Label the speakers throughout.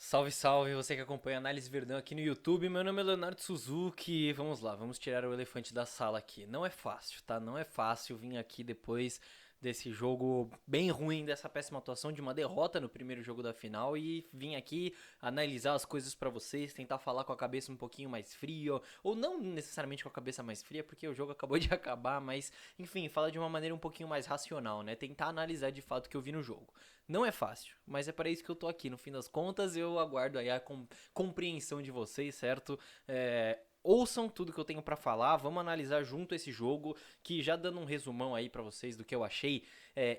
Speaker 1: Salve, salve, você que acompanha a Análise Verdão aqui no YouTube. Meu nome é Leonardo Suzuki. Vamos lá, vamos tirar o elefante da sala aqui. Não é fácil, tá? Não é fácil vir aqui depois desse jogo bem ruim, dessa péssima atuação, de uma derrota no primeiro jogo da final e vim aqui analisar as coisas pra vocês, tentar falar com a cabeça um pouquinho mais fria, ou não necessariamente com a cabeça mais fria, porque o jogo acabou de acabar, mas enfim, falar de uma maneira um pouquinho mais racional, né? Tentar analisar de fato o que eu vi no jogo. Não é fácil, mas é para isso que eu tô aqui. No fim das contas, eu aguardo aí a compreensão de vocês, certo? Ouçam tudo que eu tenho para falar, vamos analisar junto esse jogo, que já dando um resumão aí para vocês do que eu achei,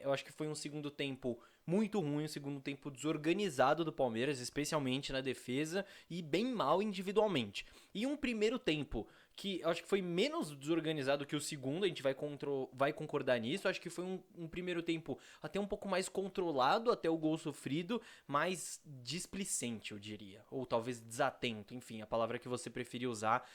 Speaker 1: eu acho que foi um segundo tempo muito ruim, um segundo tempo desorganizado do Palmeiras, especialmente na defesa, e bem mal individualmente. E um primeiro tempo que eu acho que foi menos desorganizado que o segundo, a gente vai concordar nisso. Eu acho que foi um primeiro tempo até um pouco mais controlado até o gol sofrido, mais displicente, eu diria. Ou talvez desatento, enfim, a palavra que você preferir usar.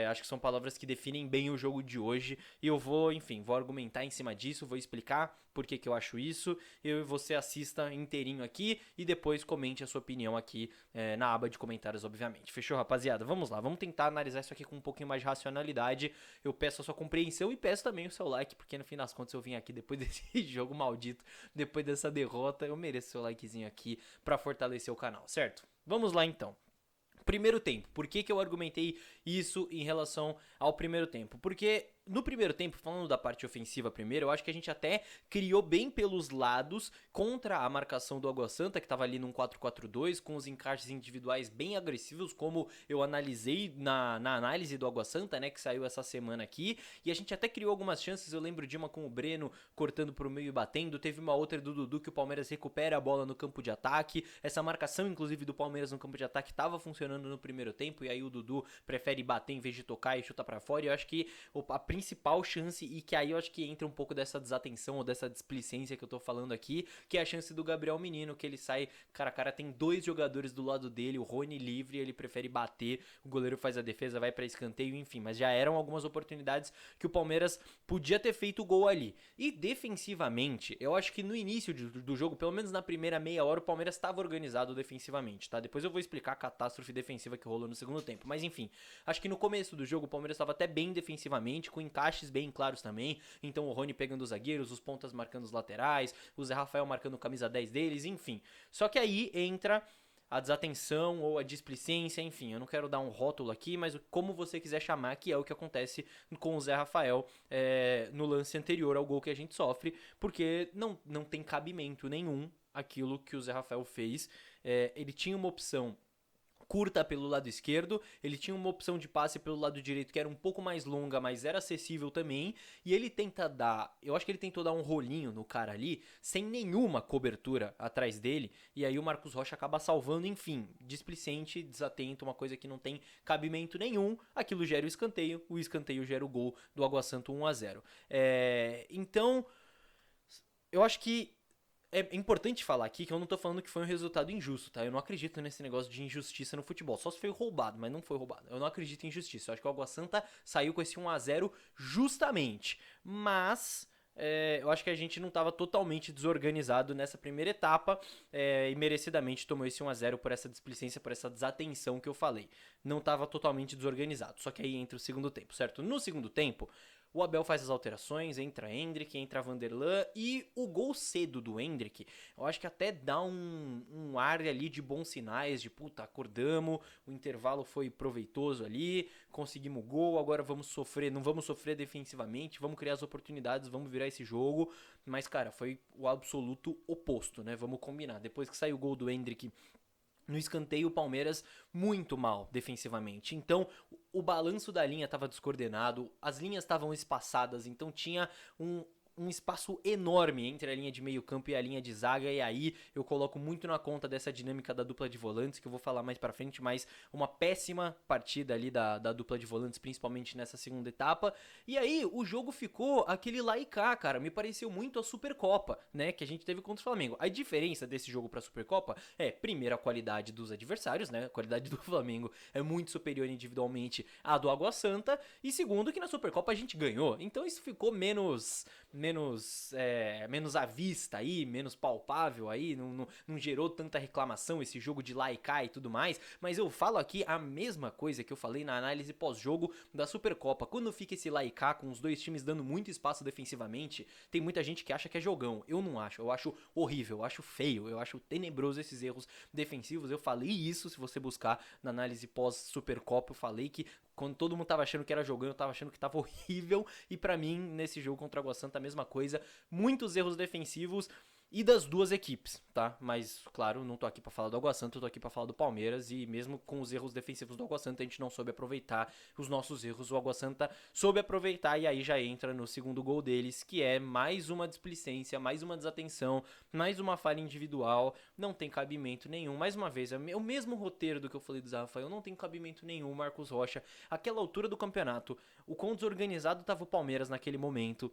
Speaker 1: Acho que são palavras que definem bem o jogo de hoje. E eu vou, enfim, vou argumentar em cima disso, vou explicar por que eu acho isso. Eu e você assista inteirinho aqui e depois comente a sua opinião aqui na aba de comentários, obviamente. Fechou, rapaziada? Vamos lá, vamos tentar analisar isso aqui com um pouquinho mais de racionalidade. Eu peço a sua compreensão e peço também o seu like, porque no fim das contas eu vim aqui depois desse jogo maldito, depois dessa derrota, eu mereço seu likezinho aqui pra fortalecer o canal, certo? Vamos lá então. Primeiro tempo, por que eu argumentei isso em relação ao primeiro tempo? Porque no primeiro tempo, falando da parte ofensiva primeiro, eu acho que a gente até criou bem pelos lados contra a marcação do Água Santa, que estava ali num 4-4-2, com os encaixes individuais bem agressivos, como eu analisei na análise do Água Santa, né, que saiu essa semana aqui, e a gente até criou algumas chances. Eu lembro de uma com o Breno cortando pro meio e batendo, teve uma outra do Dudu que o Palmeiras recupera a bola no campo de ataque, essa marcação inclusive do Palmeiras no campo de ataque estava funcionando no primeiro tempo, e aí o Dudu prefere bater em vez de tocar e chuta para fora. E eu acho que a principal chance, e que aí eu acho que entra um pouco dessa desatenção ou dessa displicência que eu tô falando aqui, que é a chance do Gabriel Menino, que ele sai, cara, tem dois jogadores do lado dele, o Rony livre, ele prefere bater, o goleiro faz a defesa, vai para escanteio, enfim, mas já eram algumas oportunidades que o Palmeiras podia ter feito o gol ali. E defensivamente, eu acho que no início do jogo, pelo menos na primeira meia hora, o Palmeiras estava organizado defensivamente, tá? Depois eu vou explicar a catástrofe defensiva que rolou no segundo tempo, mas enfim, acho que no começo do jogo o Palmeiras estava até bem defensivamente, com encaixes bem claros também. Então o Rony pegando os zagueiros, os pontas marcando os laterais, o Zé Rafael marcando o camisa 10 deles, enfim. Só que aí entra a desatenção ou a displicência, enfim, eu não quero dar um rótulo aqui, mas como você quiser chamar, que é o que acontece com o Zé Rafael no lance anterior ao gol que a gente sofre, porque não tem cabimento nenhum aquilo que o Zé Rafael fez. Ele tinha uma opção curta pelo lado esquerdo, ele tinha uma opção de passe pelo lado direito que era um pouco mais longa, mas era acessível também, e ele tenta dar, eu acho que ele tentou dar um rolinho no cara ali, sem nenhuma cobertura atrás dele, e aí o Marcos Rocha acaba salvando, enfim, displicente, desatento, uma coisa que não tem cabimento nenhum, aquilo gera o escanteio gera o gol do Água Santa 1-0. Então, eu acho que é importante falar aqui que eu não tô falando que foi um resultado injusto, tá? Eu não acredito nesse negócio de injustiça no futebol. Só se foi roubado, mas não foi roubado. Eu não acredito em injustiça. Eu acho que o Água Santa saiu com esse 1-0 justamente. Mas eu acho que a gente não estava totalmente desorganizado nessa primeira etapa e merecidamente tomou esse 1-0 por essa displicência, por essa desatenção que eu falei. Não estava totalmente desorganizado. Só que aí entra o segundo tempo, certo? No segundo tempo, o Abel faz as alterações, entra Endrick, entra Vanderlan, e o gol cedo do Endrick, eu acho que até dá um ar ali de bons sinais, de puta, acordamos, o intervalo foi proveitoso ali, conseguimos o gol, agora vamos sofrer, não vamos sofrer defensivamente, vamos criar as oportunidades, vamos virar esse jogo, mas cara, foi o absoluto oposto, né, vamos combinar, depois que saiu o gol do Endrick no escanteio, o Palmeiras muito mal defensivamente. Então, o balanço da linha estava descoordenado, as linhas estavam espaçadas, então tinha um espaço enorme entre a linha de meio campo e a linha de zaga, e aí eu coloco muito na conta dessa dinâmica da dupla de volantes, que eu vou falar mais pra frente, mas uma péssima partida ali da dupla de volantes, principalmente nessa segunda etapa, e aí o jogo ficou aquele lá e cá, cara, me pareceu muito a Supercopa, né, que a gente teve contra o Flamengo. A diferença desse jogo pra Supercopa primeiro, a qualidade dos adversários, né, a qualidade do Flamengo é muito superior individualmente à do Água Santa, e segundo, que na Supercopa a gente ganhou, então isso ficou menos menos à vista aí, menos palpável aí, não gerou tanta reclamação esse jogo de lá e cá e tudo mais, mas eu falo aqui a mesma coisa que eu falei na análise pós-jogo da Supercopa. Quando fica esse lá e cá, com os dois times dando muito espaço defensivamente, tem muita gente que acha que é jogão. Eu não acho, eu acho horrível, eu acho feio, eu acho tenebroso esses erros defensivos. Eu falei isso, se você buscar na análise pós-Supercopa, eu falei que quando todo mundo tava achando que era jogão, eu tava achando que tava horrível, e pra mim, nesse jogo contra o Água Santa, a mesma coisa, muitos erros defensivos, e das duas equipes, tá? Mas, claro, não tô aqui pra falar do Água Santa, eu tô aqui pra falar do Palmeiras, e mesmo com os erros defensivos do Água Santa, a gente não soube aproveitar os nossos erros. O Água Santa soube aproveitar, e aí já entra no segundo gol deles, que é mais uma displicência, mais uma desatenção, mais uma falha individual, não tem cabimento nenhum. Mais uma vez, é o mesmo roteiro do que eu falei do Zé Rafael, não tem cabimento nenhum. Marcos Rocha, aquela altura do campeonato, o quão desorganizado tava o Palmeiras naquele momento,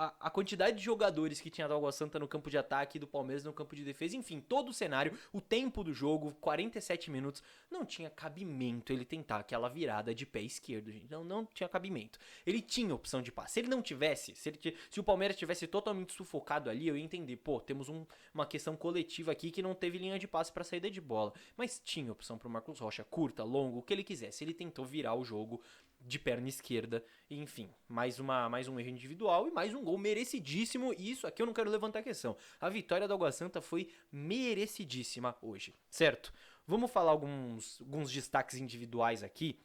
Speaker 1: a quantidade de jogadores que tinha do Água Santa no campo de ataque, do Palmeiras no campo de defesa, enfim, todo o cenário, o tempo do jogo, 47 minutos, não tinha cabimento ele tentar aquela virada de pé esquerdo, gente. Não tinha cabimento. Ele tinha opção de passe. Se ele não tivesse, se o Palmeiras tivesse totalmente sufocado ali, eu ia entender, pô, temos uma questão coletiva aqui que não teve linha de passe para saída de bola. Mas tinha opção pro Marcos Rocha, curta, longo, o que ele quisesse. Ele tentou virar o jogo de perna esquerda, enfim, mais um erro individual e mais um gol merecidíssimo, e isso aqui eu não quero levantar a questão. A vitória do Água Santa foi merecidíssima hoje, certo? Vamos falar alguns destaques individuais aqui,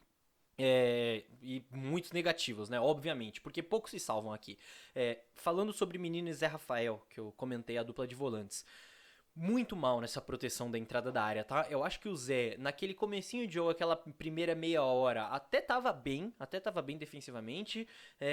Speaker 1: e muitos negativos, né, obviamente, porque poucos se salvam aqui. Falando sobre Menino e Zé Rafael, que eu comentei, a dupla de volantes, muito mal nessa proteção da entrada da área, tá? Eu acho que o Zé, naquele comecinho de jogo, aquela primeira meia hora, até tava bem defensivamente,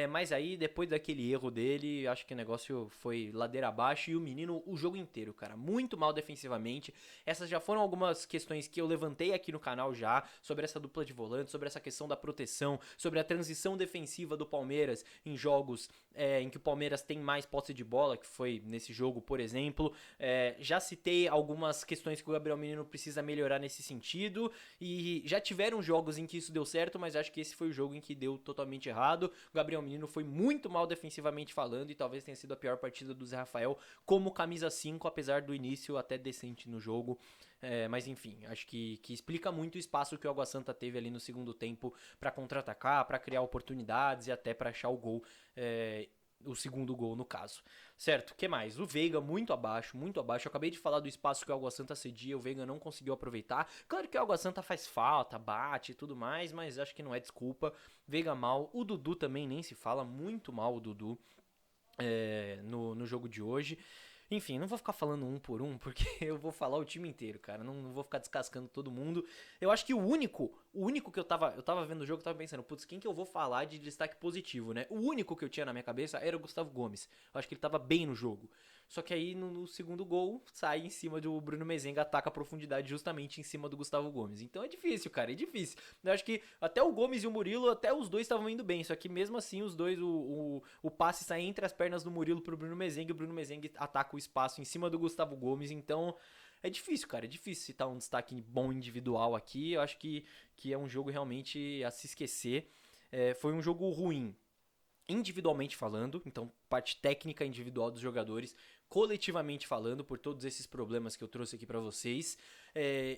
Speaker 1: mas aí, depois daquele erro dele, acho que o negócio foi ladeira abaixo, e o menino, o jogo inteiro, cara, muito mal defensivamente. Essas já foram algumas questões que eu levantei aqui no canal já, sobre essa dupla de volantes, sobre essa questão da proteção, sobre a transição defensiva do Palmeiras em jogos em que o Palmeiras tem mais posse de bola, que foi nesse jogo, por exemplo. Já citei algumas questões que o Gabriel Menino precisa melhorar nesse sentido, e já tiveram jogos em que isso deu certo, mas acho que esse foi o jogo em que deu totalmente errado. O Gabriel Menino foi muito mal defensivamente falando, e talvez tenha sido a pior partida do Zé Rafael como camisa 5, apesar do início até decente no jogo. Mas enfim, acho que explica muito o espaço que o Água Santa teve ali no segundo tempo para contra-atacar, para criar oportunidades e até para achar o gol, o segundo gol no caso. Certo, o que mais? O Veiga muito abaixo, muito abaixo. Eu acabei de falar do espaço que o Água Santa cedia, o Veiga não conseguiu aproveitar. Claro que o Água Santa faz falta, bate e tudo mais, mas acho que não é desculpa. Veiga mal, o Dudu também nem se fala, muito mal o Dudu no jogo de hoje. Enfim, não vou ficar falando um por um, porque eu vou falar o time inteiro, cara. Não vou ficar descascando todo mundo. Eu acho que o único que eu tava vendo o jogo, eu tava pensando, putz, quem que eu vou falar de destaque positivo, né? O único que eu tinha na minha cabeça era o Gustavo Gomes. Eu acho que ele tava bem no jogo. Só que aí no segundo gol, sai em cima do Bruno Mezenga, ataca a profundidade justamente em cima do Gustavo Gomes. Então é difícil, cara, é difícil. Eu acho que até o Gomes e o Murilo, até os dois estavam indo bem. Só que mesmo assim, os dois, o passe sai entre as pernas do Murilo pro Bruno Mezenga, e o Bruno Mezenga ataca o espaço em cima do Gustavo Gomes. Então é difícil, cara, é difícil citar um destaque bom individual aqui. Eu acho que é um jogo realmente a se esquecer. Foi um jogo ruim, individualmente falando, então parte técnica individual dos jogadores, coletivamente falando, por todos esses problemas que eu trouxe aqui pra vocês,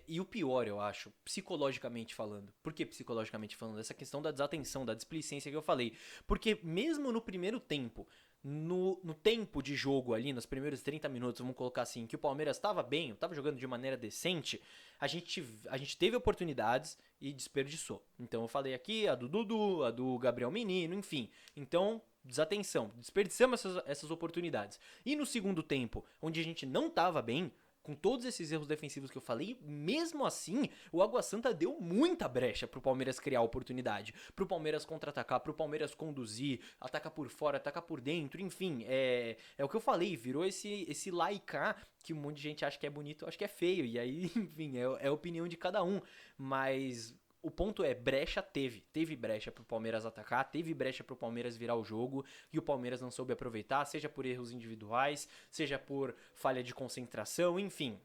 Speaker 1: e o pior, eu acho, psicologicamente falando. Por que psicologicamente falando? Essa questão da desatenção, da displicência que eu falei. Porque mesmo no primeiro tempo, no tempo de jogo ali, nos primeiros 30 minutos, vamos colocar assim, que o Palmeiras estava bem, estava jogando de maneira decente, a gente teve oportunidades e desperdiçou. Então eu falei aqui a do Dudu, a do Gabriel Menino, enfim. Então, desatenção, desperdiçamos essas oportunidades. E no segundo tempo, onde a gente não estava bem, com todos esses erros defensivos que eu falei, mesmo assim, o Água Santa deu muita brecha pro Palmeiras criar oportunidade, pro Palmeiras contra-atacar, pro Palmeiras conduzir, atacar por fora, atacar por dentro, enfim, é o que eu falei, virou esse lá e cá, que um monte de gente acha que é bonito, eu acho que é feio, e aí, enfim, é a opinião de cada um, mas o ponto é, brecha teve brecha pro Palmeiras atacar, teve brecha pro Palmeiras virar o jogo, e o Palmeiras não soube aproveitar, seja por erros individuais, seja por falha de concentração, enfim.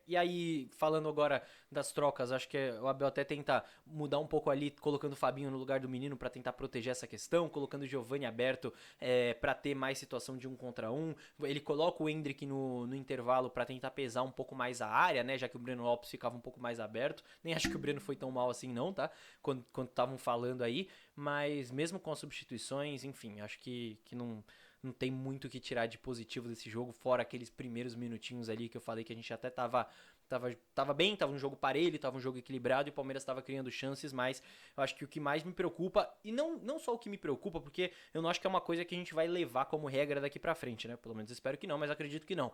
Speaker 1: E aí, falando agora das trocas, acho que o Abel até tenta mudar um pouco ali, colocando o Fabinho no lugar do menino pra tentar proteger essa questão, colocando o Giovani aberto pra ter mais situação de 1 contra 1. Ele coloca o Endrick no intervalo pra tentar pesar um pouco mais a área, né? Já que o Breno Lopes ficava um pouco mais aberto. Nem acho que o Breno foi tão mal assim, não, tá? Quando estavam falando aí. Mas mesmo com as substituições, enfim, acho que não tem muito o que tirar de positivo desse jogo, fora aqueles primeiros minutinhos ali que eu falei que a gente até tava bem, tava um jogo parelho, tava um jogo equilibrado e o Palmeiras tava criando chances, mas eu acho que o que mais me preocupa, e não só o que me preocupa, porque eu não acho que é uma coisa que a gente vai levar como regra daqui pra frente, né? Pelo menos espero que não, mas acredito que não.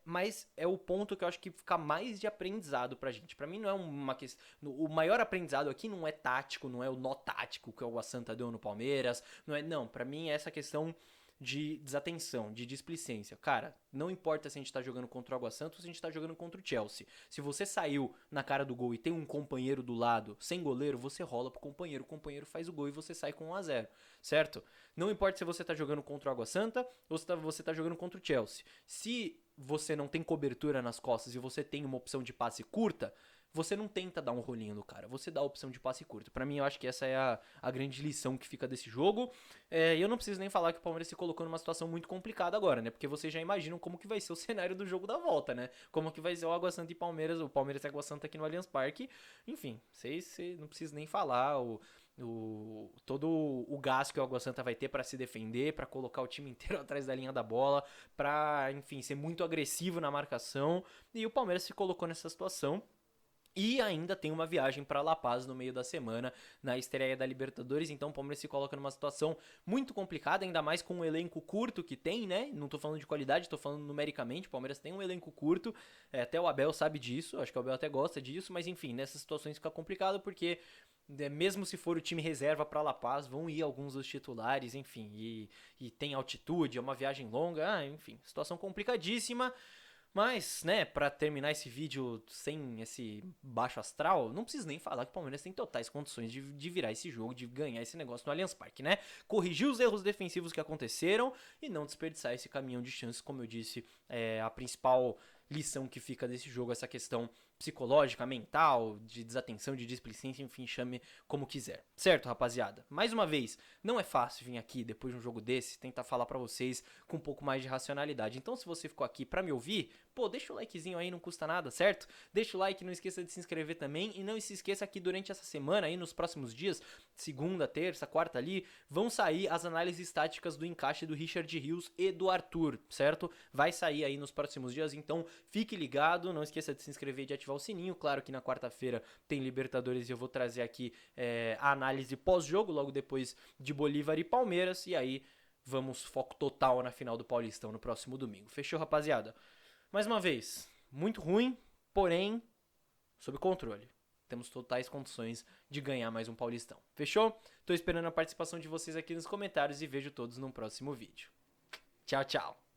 Speaker 1: Mas é o ponto que eu acho que fica mais de aprendizado pra gente. Pra mim não é uma questão. O maior aprendizado aqui não é tático, não é o nó tático que o Água Santa deu no Palmeiras, não, pra mim é essa questão de desatenção, de displicência. Cara, não importa se a gente tá jogando contra o Água Santa ou se a gente tá jogando contra o Chelsea. Se você saiu na cara do gol e tem um companheiro do lado, sem goleiro, você rola pro companheiro, o companheiro faz o gol e você sai com 1 a 0, certo? Não importa se você tá jogando contra o Água Santa ou se você tá jogando contra o Chelsea. Se você não tem cobertura nas costas e você tem uma opção de passe curta, você não tenta dar um rolinho no cara, você dá a opção de passe curto. Pra mim, eu acho que essa é a grande lição que fica desse jogo. E eu não preciso nem falar que o Palmeiras se colocou numa situação muito complicada agora, né? Porque vocês já imaginam como que vai ser o cenário do jogo da volta, né? Como que vai ser o Água Santa e Palmeiras, o Palmeiras e Água Santa aqui no Allianz Parque. Enfim, vocês não preciso nem falar todo o gás que o Água Santa vai ter pra se defender, pra colocar o time inteiro atrás da linha da bola, pra, enfim, ser muito agressivo na marcação. E o Palmeiras se colocou nessa situação. E ainda tem uma viagem para La Paz no meio da semana, na estreia da Libertadores. Então o Palmeiras se coloca numa situação muito complicada, ainda mais com um elenco curto que tem, né? Não tô falando de qualidade, tô falando numericamente. O Palmeiras tem um elenco curto, até o Abel sabe disso, acho que o Abel até gosta disso, mas enfim, nessas situações fica complicado porque, mesmo se for o time reserva para La Paz, vão ir alguns dos titulares, enfim, e tem altitude, é uma viagem longa, enfim, situação complicadíssima. Mas, né, pra terminar esse vídeo sem esse baixo astral, não preciso nem falar que o Palmeiras tem totais condições de virar esse jogo, de ganhar esse negócio no Allianz Parque, né? Corrigir os erros defensivos que aconteceram e não desperdiçar esse caminhão de chances, como eu disse, a principal lição que fica desse jogo, essa questão psicológica, mental, de desatenção, de displicência, enfim, chame como quiser. Certo, rapaziada? Mais uma vez, não é fácil vir aqui depois de um jogo desse tentar falar pra vocês com um pouco mais de racionalidade. Então, se você ficou aqui pra me ouvir, pô, deixa o likezinho aí, não custa nada, certo? Deixa o like, não esqueça de se inscrever também e não se esqueça que durante essa semana aí, nos próximos dias, segunda, terça, quarta ali, vão sair as análises táticas do encaixe do Richard Rios e do Arthur, certo? Vai sair aí nos próximos dias, então fique ligado, não esqueça de se inscrever e de ativar o sininho. Claro que na quarta-feira tem Libertadores e eu vou trazer aqui a análise pós-jogo, logo depois de Bolívar e Palmeiras, e aí vamos foco total na final do Paulistão no próximo domingo. Fechou, rapaziada? Mais uma vez, muito ruim, porém sob controle. Temos totais condições de ganhar mais um Paulistão. Fechou? Tô esperando a participação de vocês aqui nos comentários e vejo todos no próximo vídeo. Tchau, tchau.